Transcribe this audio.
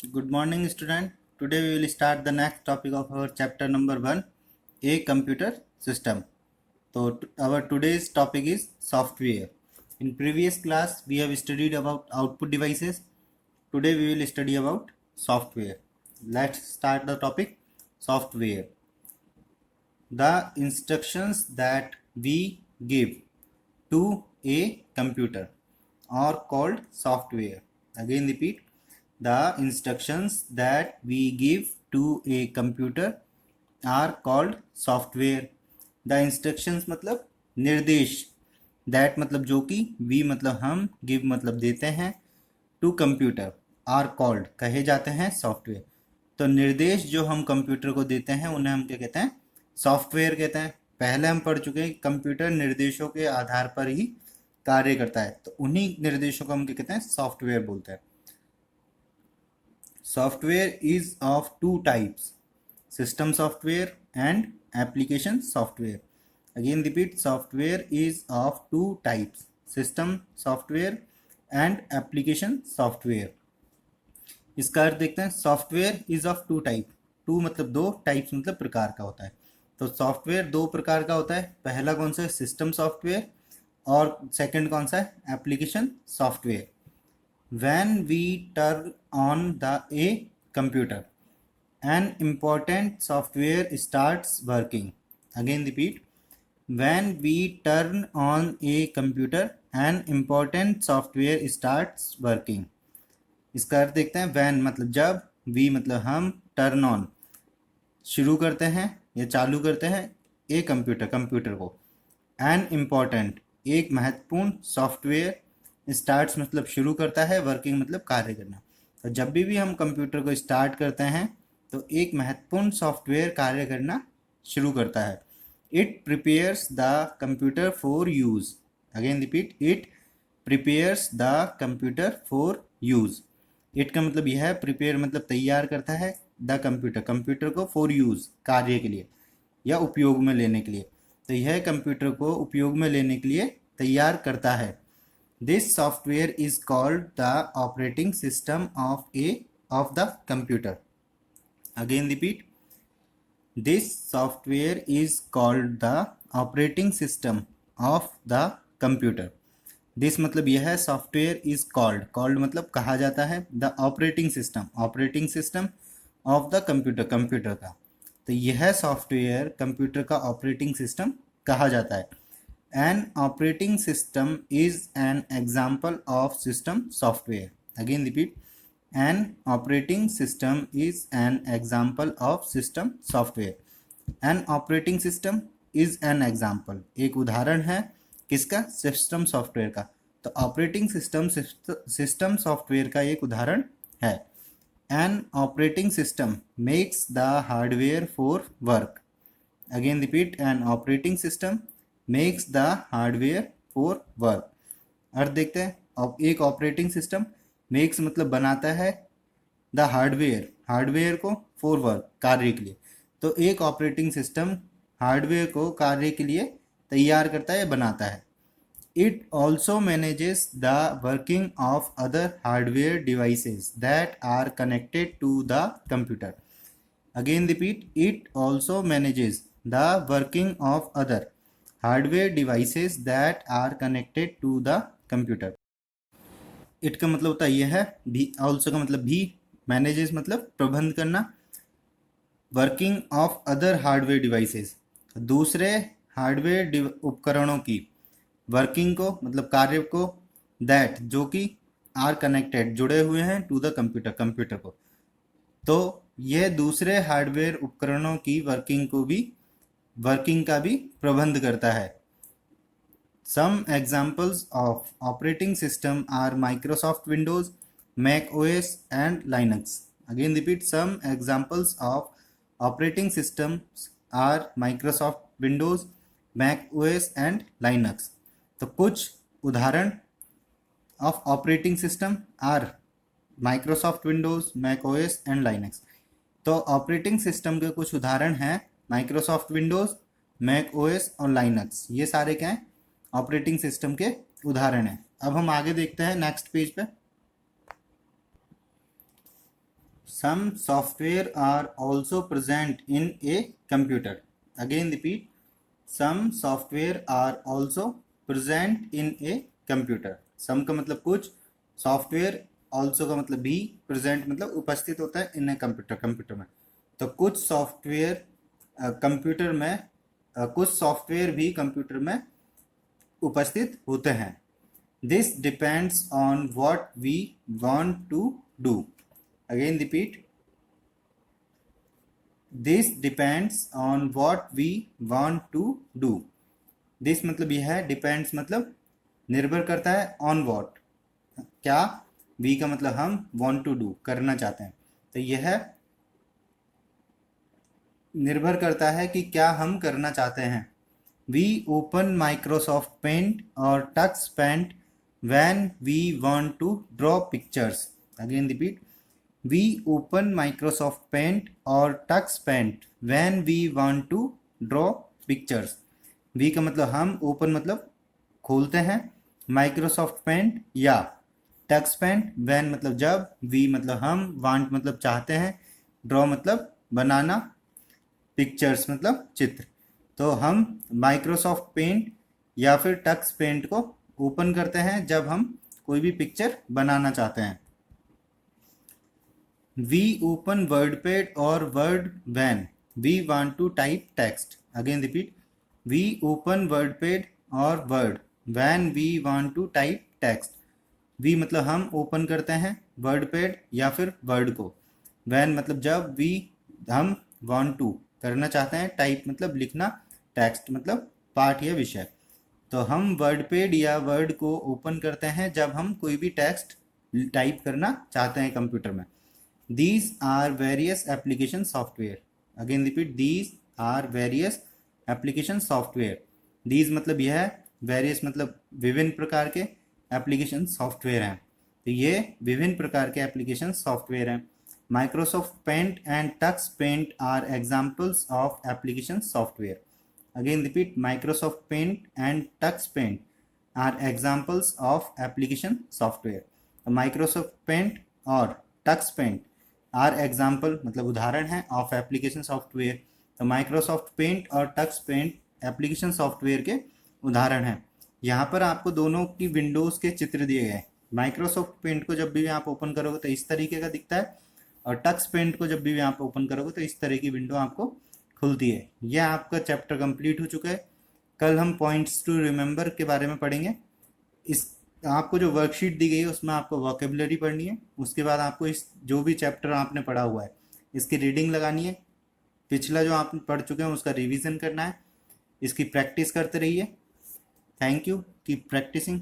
Good morning, student. Today we will start the next topic of our chapter number 1, a computer system. So our today's topic is software. In previous class we have studied about output devices. Today we will study about software. Let's start the topic software. The instructions that we give to a computer are called software. Again repeat, the instructions that we give to a computer are called software. The instructions मतलब निर्देश, that मतलब जो कि we मतलब हम, give मतलब देते हैं, to computer are called कहे जाते हैं सॉफ्टवेयर. तो निर्देश जो हम कंप्यूटर को देते हैं उन्हें हम क्या कहते हैं? सॉफ्टवेयर कहते हैं. पहले हम पढ़ चुके हैं कि कंप्यूटर निर्देशों के आधार पर ही कार्य करता है, तो उन्हीं निर्देशों को हम क्या कहते हैं? सॉफ्टवेयर बोलते हैं. Software is of two types, system software and application software. Again repeat, software is of two types, system software and application software. इसका अर्थ देखते हैं. Software is of two type, two मतलब दो, टाइप्स मतलब प्रकार का होता है. तो सॉफ्टवेयर दो प्रकार का होता है. पहला कौन सा है? System software. और सेकंड कौन सा है? Application software. When we turn on the a computer an important software starts working. Again repeat, when we turn on a computer an important software starts working. इसका अर्थ देखते हैं. when मतलब जब, we मतलब हम, turn on शुरू करते हैं या चालू करते हैं ए कंप्यूटर को. an important एक महत्वपूर्ण, सॉफ्टवेयर स्टार्ट्स मतलब शुरू करता है, वर्किंग मतलब कार्य करना. तो जब भी हम कंप्यूटर को स्टार्ट करते हैं तो एक महत्वपूर्ण सॉफ्टवेयर कार्य करना शुरू करता है. It prepares the computer for use. Again repeat, it prepares the computer for use. It का मतलब यह है, प्रिपेयर मतलब तैयार करता है, द कंप्यूटर को फॉर यूज कार्य के लिए या उपयोग में लेने के लिए. तो यह कंप्यूटर को उपयोग में लेने के लिए तैयार करता है. This software is called the operating system of the computer. Again repeat, this software is called the operating system of the computer. This मतलब यह है, सॉफ्टवेयर इज कॉल्ड मतलब कहा जाता है, the operating system of the computer का. तो यह सॉफ्टवेयर कंप्यूटर का ऑपरेटिंग सिस्टम कहा जाता है. An operating system is an example of system software. Again repeat, an operating system is an example of system software. An operating system is an example, एक उदाहरण है किसका? सिस्टम सॉफ्टवेयर का. तो ऑपरेटिंग सिस्टम सॉफ्टवेयर का एक उदाहरण है. An operating system makes the hardware for work. Again repeat, an operating system makes the hardware for work. अर्थ देखते हैं. एक ऑपरेटिंग सिस्टम, मेक्स मतलब बनाता है, द हार्डवेयर को, फॉर वर्क कार्य के लिए. तो एक ऑपरेटिंग सिस्टम हार्डवेयर को कार्य के लिए तैयार करता है, बनाता है. It also manages the working of other hardware devices that are connected to the computer. Again repeat, it also manages the working of other hardware devices that are connected to the computer. It का मतलब होता है यह है, भी also का मतलब भी, मैनेजेस मतलब प्रबंध करना, working of other hardware devices दूसरे हार्डवेयर उपकरणों की, वर्किंग को मतलब कार्य को, दैट जो कि, आर कनेक्टेड जुड़े हुए हैं, टू द कंप्यूटर को. तो यह दूसरे हार्डवेयर उपकरणों की वर्किंग का भी प्रबंध करता है. Some examples of operating system are Microsoft Windows, Mac OS and Linux. Again repeat, some examples of operating systems are Microsoft Windows, Mac OS and Linux. तो कुछ उदाहरण of operating system are Microsoft Windows, Mac OS and Linux. तो operating system के कुछ उदाहरण हैं Microsoft Windows, Mac OS और Linux. ये सारे क्या हैं? ऑपरेटिंग सिस्टम के उदाहरण हैं. अब हम आगे देखते हैं नेक्स्ट पेज पे. some software are also present in a computer. Again repeat, some software are also present in a computer. some का मतलब कुछ, सॉफ्टवेयर also का मतलब भी, present मतलब उपस्थित होता है in a computer, कंप्यूटर में। तो कुछ सॉफ्टवेयर कंप्यूटर में कुछ सॉफ्टवेयर भी कंप्यूटर में उपस्थित होते हैं। This depends on what we want to do. Again repeat, this depends on what we want to do. This मतलब यह है, depends मतलब निर्भर करता है, on what क्या, we का मतलब हम, want to do करना चाहते हैं। तो यह निर्भर करता है कि क्या हम करना चाहते हैं। We open Microsoft Paint or Tux Paint when we want to draw pictures. Again repeat, we open Microsoft Paint or Tux Paint when we want to draw pictures. We का मतलब हम, open मतलब खोलते हैं, Microsoft Paint या Tux Paint, when मतलब जब, we मतलब हम, want मतलब चाहते हैं, draw मतलब बनाना, पिक्चर्स मतलब चित्र। तो हम माइक्रोसॉफ्ट पेंट या फिर टक्स पेंट को ओपन करते हैं जब हम कोई भी पिक्चर बनाना चाहते हैं। वी ओपन वर्डपैड और Word when we want to type text. Again repeat, we open WordPad और Word when we want to type text. We मतलब हम ओपन करते हैं वर्डपैड या फिर वर्ड को, वैन मतलब जब, वी हम वांट टू करना चाहते हैं, टाइप मतलब लिखना, टेक्स्ट मतलब पाठ या विषय। तो हम वर्डपैड या वर्ड को ओपन करते हैं जब हम कोई भी टेक्स्ट टाइप करना चाहते हैं कंप्यूटर में। These are various application software. Again repeat, these are various application software. These मतलब यह है, वेरियस मतलब विभिन्न प्रकार के, एप्लीकेशन सॉफ्टवेयर हैं। तो ये विभिन्न प्रकार के एप्लीकेशन सॉफ्टवेयर हैं। Microsoft Paint and Tux Paint are examples of application software. Again repeat, Microsoft Paint and Tux Paint are examples of application software. तो Microsoft Paint और Tux Paint are example मतलब उदाहरण है of application software. तो Microsoft Paint और Tux Paint application software के उदाहरण हैं। यहाँ पर आपको दोनों की विंडोज़ के चित्र दिए गए। माइक्रोसॉफ्ट पेंट को जब भी आप ओपन करोगे तो इस तरीके का दिखता है, और टक्स पेंट को जब भी आप ओपन करोगे तो इस तरह की विंडो आपको खुलती है। यह आपका चैप्टर कंप्लीट हो चुका है। कल हम पॉइंट्स टू रिमेंबर के बारे में पढ़ेंगे। इस आपको जो वर्कशीट दी गई है उसमें आपको वोकेबलरी पढ़नी है। उसके बाद आपको इस जो भी चैप्टर आपने पढ़ा हुआ है इसकी रीडिंग लगानी है। पिछला जो आप पढ़ चुके हैं उसका रिवीजन करना है। इसकी प्रैक्टिस करते रहिए। Thank you, keep practising.